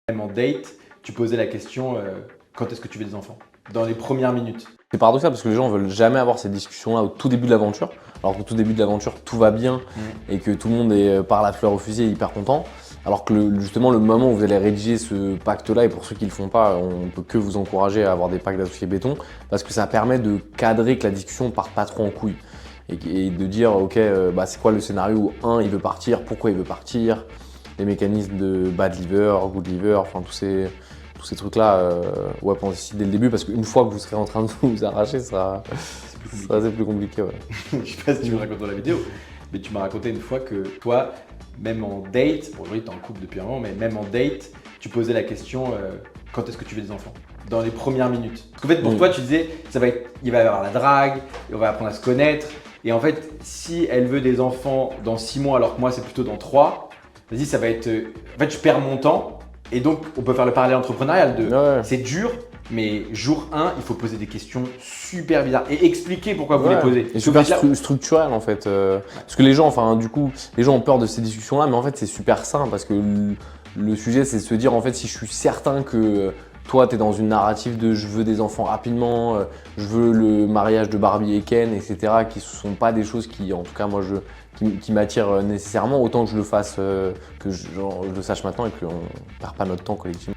Même en date, tu posais la question quand est-ce que tu veux des enfants? Dans les premières minutes. C'est paradoxal parce que les gens veulent jamais avoir ces discussions-là au tout début de l'aventure. Alors qu'au tout début de l'aventure, tout va bien et que tout le monde est par la fleur au fusil et hyper content. Alors que justement, le moment où vous allez rédiger ce pacte-là, et pour ceux qui ne le font pas, on ne peut que vous encourager à avoir des pactes d'associés béton, parce que ça permet de cadrer que la discussion ne parte pas trop en couille. Et de dire, ok, c'est quoi le scénario où un, il veut partir, pourquoi il veut partir, les mécanismes de bad liver, good liver, enfin tous ces trucs-là, ouais, pensez-y dès le début, parce qu'une fois que vous serez en train de vous arracher, c'est plus compliqué. Ouais. Je sais pas si tu me racontes dans la vidéo, mais tu m'as raconté une fois que toi, même en date, bon oui, t'es en couple depuis un moment, mais même en date, tu posais la question quand est-ce que tu veux des enfants? Dans les premières minutes. Parce qu'en fait, pour toi, tu disais, il va y avoir la drague, et on va apprendre à se connaître. Et en fait, si elle veut des enfants dans 6 mois, alors que moi, c'est plutôt dans 3, vas-y, ça va être… En fait, je perds mon temps. Et donc, on peut faire le parallèle entrepreneurial de c'est dur, mais jour 1, il faut poser des questions super bizarres et expliquer pourquoi vous les posez. Et super structurel en fait. Parce que les gens, du coup, les gens ont peur de ces discussions-là, mais en fait, c'est super sain parce que le sujet, c'est de se dire, en fait, si je suis certain que toi, tu es dans une narrative de je veux des enfants rapidement, je veux le mariage de Barbie et Ken, etc., qui ne sont pas des choses qui, en tout cas, moi, qui m'attirent nécessairement, autant que je le fasse, que je le sache maintenant et qu'on ne perd pas notre temps collectivement.